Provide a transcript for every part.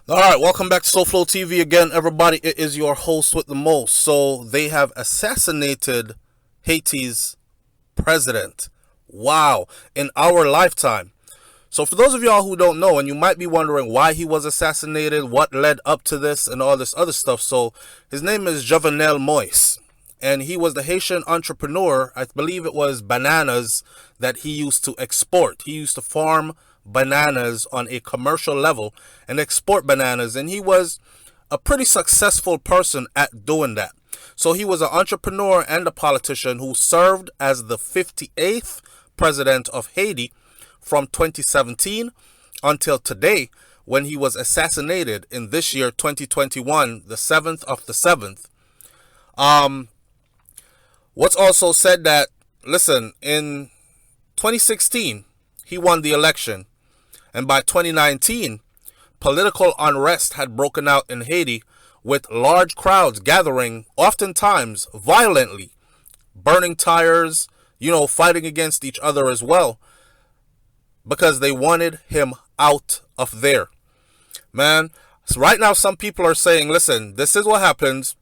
All right, welcome back to SouFLoTV again, everybody. It is your host with the most. So they have assassinated Haiti's president. Wow, in our lifetime. So for those of y'all who don't know, and you might be wondering why he was assassinated, what led up to this, and all this other stuff. So his name is Jovenel Moise, and he was the Haitian entrepreneur. I believe it was bananas that he used to export. He used to farm bananas on a commercial level and export bananas, and he was a pretty successful person at doing that. So he was an entrepreneur and a politician who served as the 58th president of Haiti from 2017 until today, when he was assassinated in this year 2021, the 7th of the 7th. um what's also said that, listen, in 2016 he won the election, and by 2019 political unrest had broken out in Haiti, with large crowds gathering, oftentimes violently, burning tires, fighting against each other as well, because they wanted him out of there. Man, so right now some people are saying, listen, this is what happens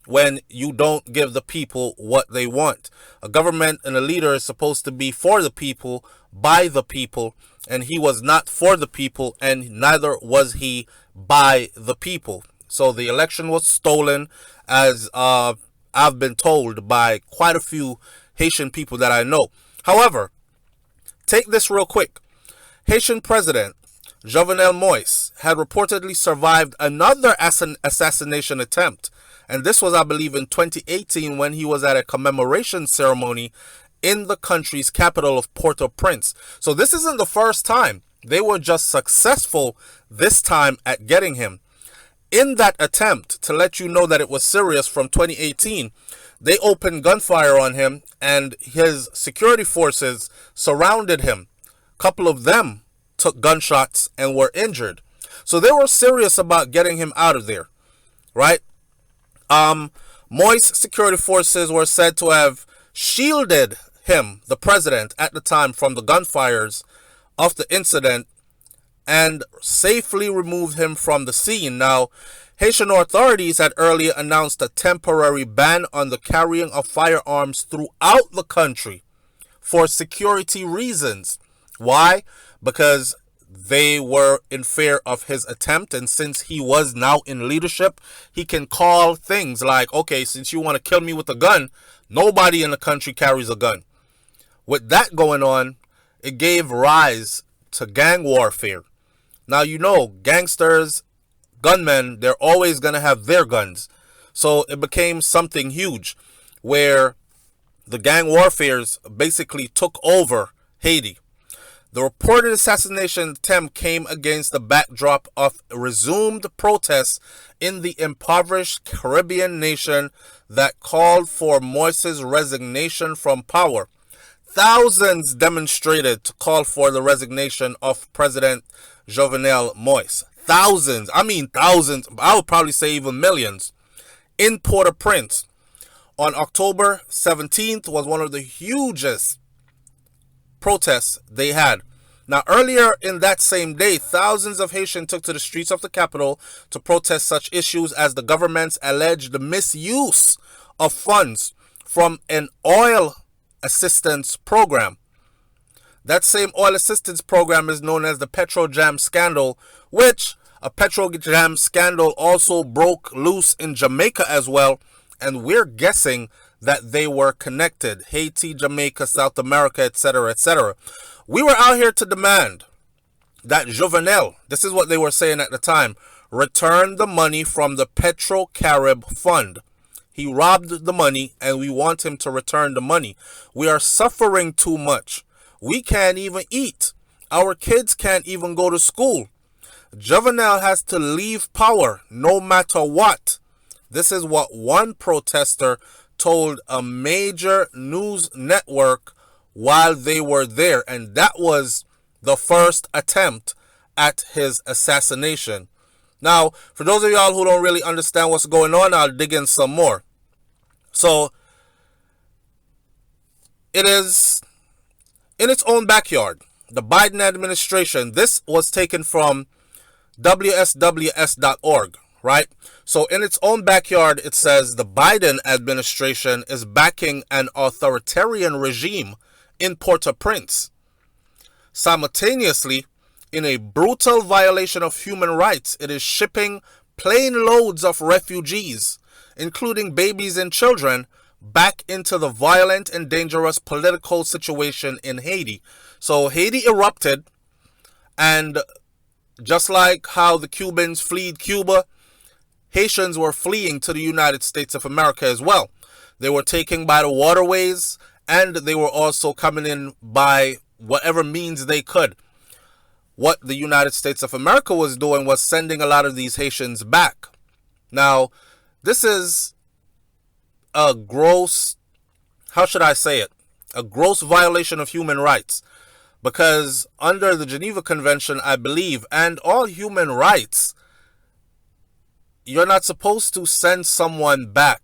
when you don't give the people what they want. A government and a leader is supposed to be for the people, by the people, and he was not for the people, and neither was he by the people. So the election was stolen, as I've been told by quite a few Haitian people that I know. However, take this real quick. Haitian President Jovenel Moise had reportedly survived another assassination attempt, and this was, I believe, in 2018, when he was at a commemoration ceremony in the country's capital of Port-au-Prince. So this isn't the first time. They were just successful this time at getting him. In that attempt to let you know that it was serious, from 2018, they opened gunfire on him, and his security forces surrounded him. A couple of them took gunshots and were injured. So they were serious about getting him out of there, right? Moist security forces were said to have shielded him, the president, at the time, from the gunfires of the incident, and safely removed him from the scene. Now, Haitian authorities had earlier announced a temporary ban on the carrying of firearms throughout the country for security reasons. Why? Because they were in fear of his attempt, and since he was now in leadership, he can call things like, okay, since you want to kill me with a gun, nobody in the country carries a gun. With that going on, it gave rise to gang warfare. Now, gangsters, gunmen, they're always going to have their guns. So it became something huge, where the gang warfares basically took over Haiti. The reported assassination attempt came against the backdrop of resumed protests in the impoverished Caribbean nation that called for Moise's resignation from power. Thousands demonstrated to call for the resignation of President Jovenel Moise. Thousands. I mean thousands. I would probably say even millions. In Port-au-Prince on October 17th was one of the hugest protests they had. Now, earlier in that same day, thousands of Haitians took to the streets of the capital to protest such issues as the government's alleged misuse of funds from an oil assistance program. That same oil assistance program is known as the Petrojam scandal, which a Petrojam scandal also broke loose in Jamaica as well, and we're guessing that they were connected. Haiti, Jamaica, South America, etc., etc. We were out here to demand that Jovenel, this is what they were saying at the time, return the money from the Petro-Carib Fund. He robbed the money, and we want him to return the money. We are suffering too much. We can't even eat. Our kids can't even go to school. Jovenel has to leave power no matter what. This is what one protester told a major news network while they were there, and that was the first attempt at his assassination. Now, for those of y'all who don't really understand what's going on, I'll dig in some more. So, it is in its own backyard. The Biden administration, this was taken from WSWS.org, right? So in its own backyard, it says the Biden administration is backing an authoritarian regime in Port-au-Prince. Simultaneously, in a brutal violation of human rights, it is shipping plane loads of refugees, including babies and children, back into the violent and dangerous political situation in Haiti. So Haiti erupted, and just like how the Cubans fled Cuba, Haitians were fleeing to the United States of America as well. They were taken by the waterways, and they were also coming in by whatever means they could. What the United States of America was doing was sending a lot of these Haitians back. Now, this is a gross, how should I say it? A gross violation of human rights. Because under the Geneva Convention, I believe, and all human rights, you're not supposed to send someone back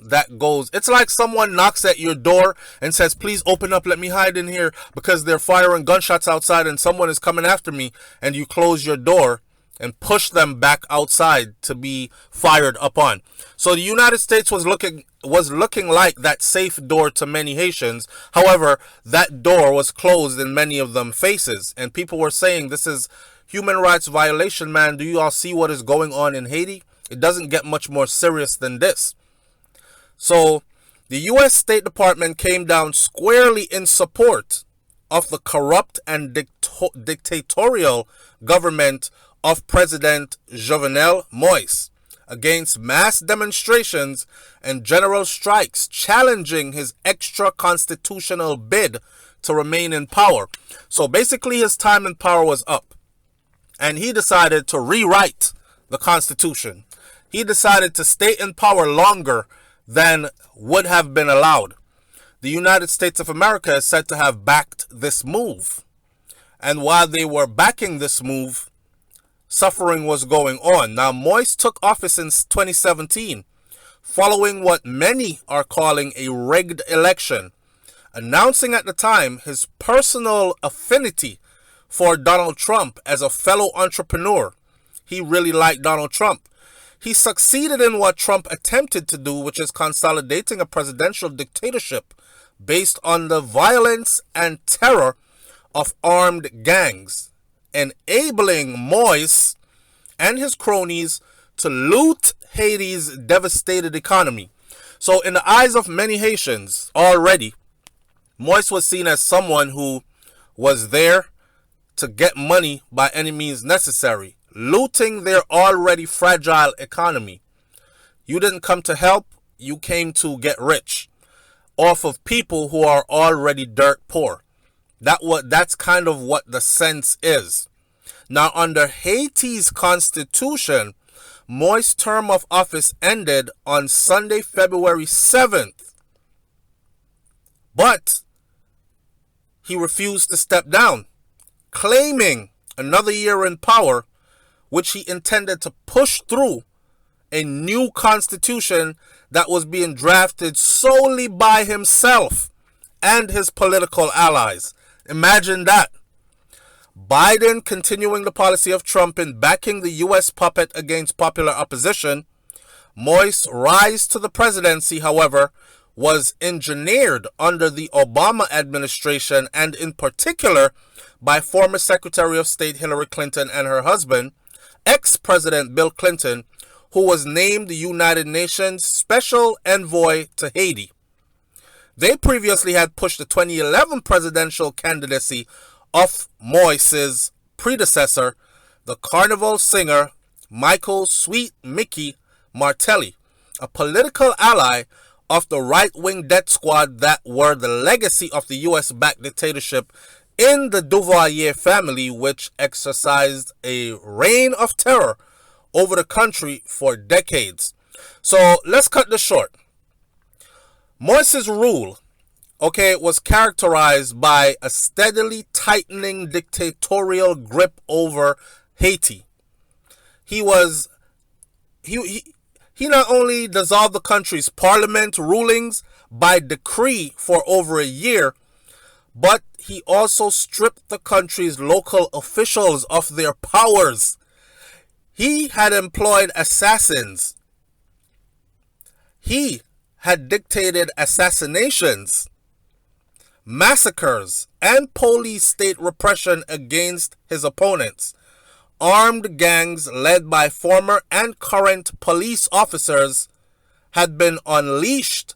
that goes. It's like someone knocks at your door and says, please open up, let me hide in here because they're firing gunshots outside and someone is coming after me, and you close your door and push them back outside to be fired upon. So the United States was looking like that safe door to many Haitians. However, that door was closed in many of them faces, and people were saying, this is human rights violation, man. Do you all see what is going on in Haiti? It doesn't get much more serious than this. So the U.S. State Department came down squarely in support of the corrupt and dictatorial government of President Jovenel Moise against mass demonstrations and general strikes challenging his extra-constitutional bid to remain in power. So basically his time in power was up, and he decided to rewrite the Constitution. He decided to stay in power longer than would have been allowed. The United States of America is said to have backed this move. And while they were backing this move, suffering was going on. Now, Moise took office in 2017, following what many are calling a rigged election, announcing at the time his personal affinity for Donald Trump as a fellow entrepreneur. He really liked Donald Trump. He succeeded in what Trump attempted to do, which is consolidating a presidential dictatorship based on the violence and terror of armed gangs, enabling Moise and his cronies to loot Haiti's devastated economy. So in the eyes of many Haitians already, Moise was seen as someone who was there to get money by any means necessary, looting their already fragile economy. You didn't come to help, you came to get rich off of people who are already dirt poor. That's kind of what the sense is. Now, under Haiti's constitution, Moise's term of office ended on Sunday, February 7th. But he refused to step down, claiming another year in power, which he intended to push through a new constitution that was being drafted solely by himself and his political allies. Imagine that. Biden continuing the policy of Trump in backing the U.S. puppet against popular opposition. Moise's rise to the presidency, however, was engineered under the Obama administration, and in particular by former Secretary of State Hillary Clinton and her husband, ex-President Bill Clinton, who was named the United Nations Special Envoy to Haiti. They previously had pushed the 2011 presidential candidacy of Moise's predecessor, the Carnival singer Michael Sweet Mickey Martelly, a political ally of the right-wing death squad that were the legacy of the U.S.-backed dictatorship in the Duvalier family, which exercised a reign of terror over the country for decades. So let's cut this short. Moise's rule, was characterized by a steadily tightening dictatorial grip over Haiti. He not only dissolved the country's parliament rulings by decree for over a year, but he also stripped the country's local officials of their powers. He had employed assassins. He had dictated assassinations, massacres, and police state repression against his opponents. Armed gangs led by former and current police officers had been unleashed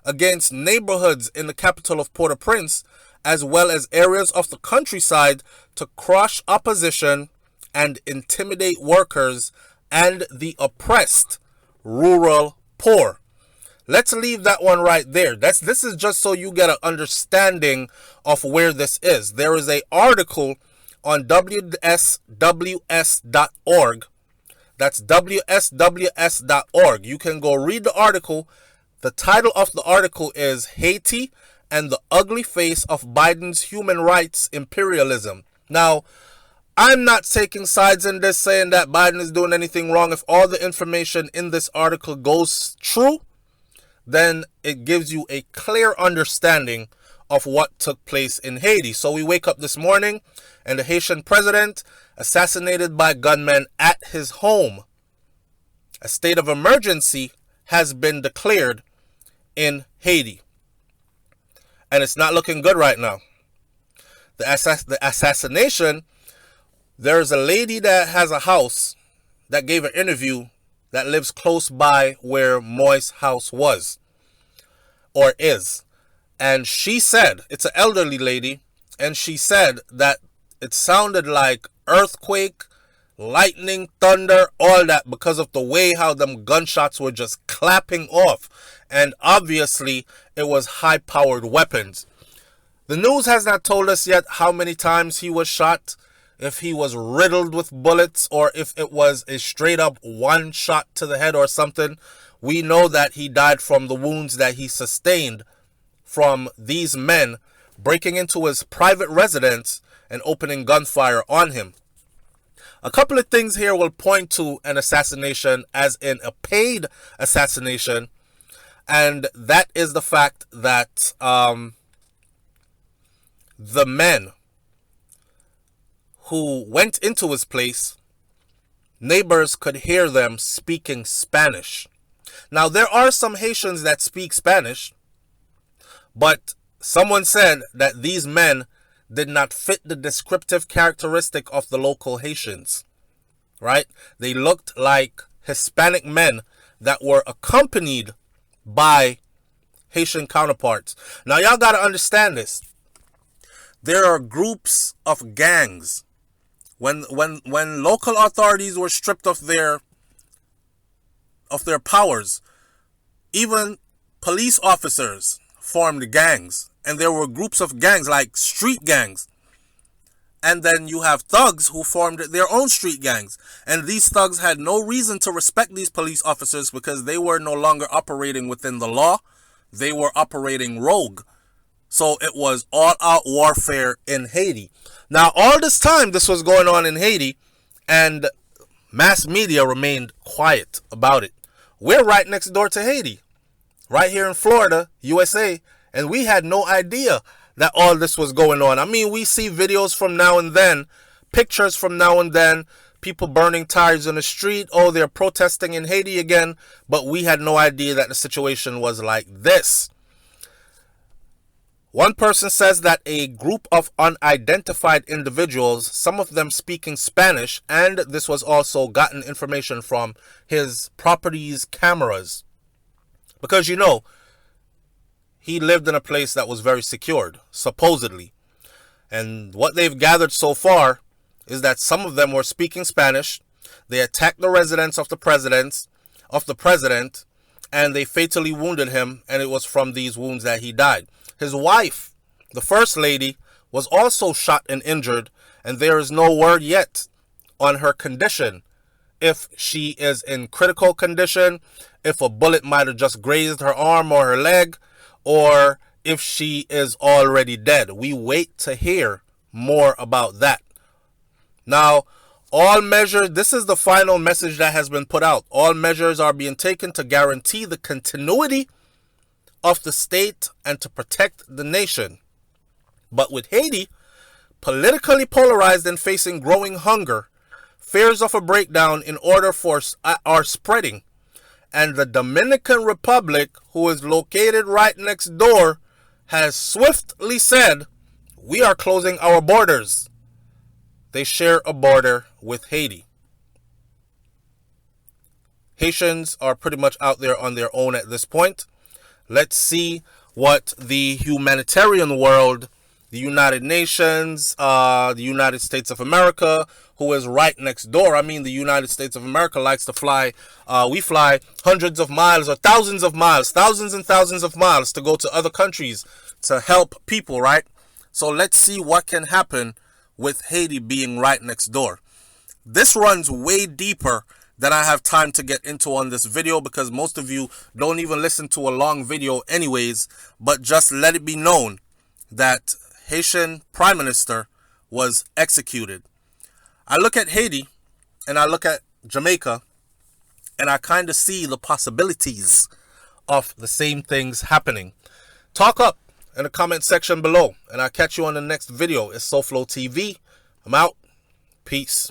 against neighborhoods in the capital of Port-au-Prince, as well as areas of the countryside, to crush opposition and intimidate workers and the oppressed rural poor. Let's leave that one right there. This is just so you get an understanding of where this is. There is an article on WSWS.org. That's WSWS.org. You can go read the article. The title of the article is Haiti and the Ugly Face of Biden's Human Rights Imperialism. Now, I'm not taking sides in this, saying that Biden is doing anything wrong. If all the information in this article goes true, then it gives you a clear understanding of what took place in Haiti. So we wake up this morning and the Haitian president assassinated by gunmen at his home. A state of emergency has been declared in Haiti. And it's not looking good right now. The assassination, there's a lady that has a house that gave an interview that lives close by where Moise's house was or is. And she said, it's an elderly lady, and she said that it sounded like earthquake, lightning, thunder, all that, because of the way how them gunshots were just clapping off. And obviously, it was high-powered weapons. The news has not told us yet how many times he was shot, if he was riddled with bullets, or if it was a straight-up one shot to the head or something. We know that he died from the wounds that he sustained from these men breaking into his private residence and opening gunfire on him. A couple of things here will point to an assassination as in a paid assassination, and that is the fact that the men who went into his place, neighbors could hear them speaking Spanish. Now, there are some Haitians that speak Spanish, but someone said that these men did not fit the descriptive characteristic of the local Haitians, right? They looked like Hispanic men that were accompanied by Haitian counterparts. Now, y'all got to understand this. There are groups of gangs. When local authorities were stripped of their powers, even police officers formed gangs, and there were groups of gangs like street gangs, and then you have thugs who formed their own street gangs, and these thugs had no reason to respect these police officers because they were no longer operating within the law. They were operating rogue. So it was all-out warfare in Haiti. Now, all this time this was going on in Haiti, and mass media remained quiet about it. We're right next door to Haiti, right here in Florida, USA, and we had no idea that all this was going on. I mean, we see videos from now and then, pictures from now and then, people burning tires in the street. Oh, they're protesting in Haiti again, but we had no idea that the situation was like this. One person says that a group of unidentified individuals, some of them speaking Spanish, and this was also gotten information from his property's cameras. Because, you know, he lived in a place that was very secured, supposedly. And what they've gathered so far is that some of them were speaking Spanish. They attacked the residence of the president, and they fatally wounded him, and it was from these wounds that he died. His wife, the first lady, was also shot and injured, and there is no word yet on her condition. If she is in critical condition, if a bullet might have just grazed her arm or her leg, or if she is already dead. We wait to hear more about that. Now, all measures, this is the final message that has been put out. All measures are being taken to guarantee the continuity of the state and to protect the nation. But with Haiti politically polarized and facing growing hunger, fears of a breakdown in order for are spreading. And the Dominican Republic, who is located right next door, has swiftly said, we are closing our borders. They share a border with Haiti. Haitians are pretty much out there on their own at this point. Let's see what the humanitarian world, the United Nations, the United States of America, who is right next door. I mean, the United States of America likes to fly. We fly hundreds of miles or thousands of miles, thousands and thousands of miles to go to other countries to help people, right? So let's see what can happen with Haiti being right next door. This runs way deeper than I have time to get into on this video, because most of you don't even listen to a long video anyways. But just let it be known that Haitian Prime Minister was executed. I look at Haiti and I look at Jamaica and I kind of see the possibilities of the same things happening. Talk up in the comment section below, and I'll catch you on the next video. It's SouFLoTV. I'm out. Peace.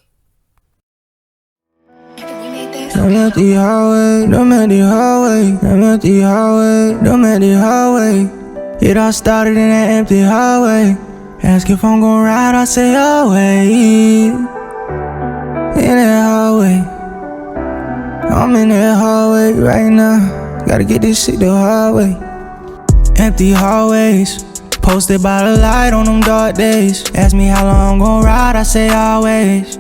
I'm at the highway, I'm at the highway, I'm at the highway, I'm at the highway. It all started in that empty highway. Ask if I'm gon' ride, I say highway. In that highway, I'm in that highway right now. Gotta get this shit the highway. Empty hallways, posted by the light on them dark days. Ask me how long I'm gon' ride, I say always.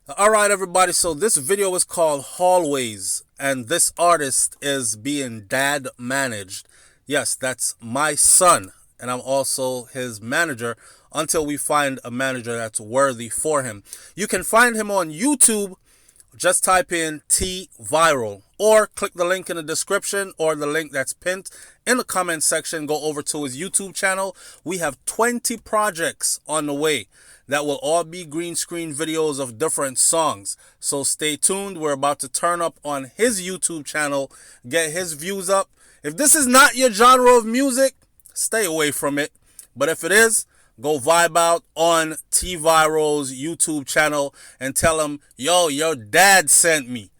Alright everybody, so this video is called Hallways, and this artist is being dad managed. Yes, that's my son, and I'm also his manager until we find a manager that's worthy for him. You can find him on YouTube. Just type in T Viral, or click the link in the description or the link that's pinned in the comment section. Go over to his YouTube channel. We have 20 projects on the way that will all be green screen videos of different songs. So stay tuned. We're about to turn up on his YouTube channel, get his views up. If this is not your genre of music, stay away from it. But if it is, go vibe out on T Viral's YouTube channel and tell him, yo, your dad sent me.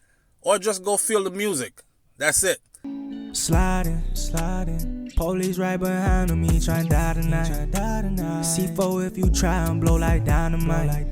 Or just go feel the music. That's it. Sliding, police right behind me, trying to die tonight. C4 if you try and blow like dynamite.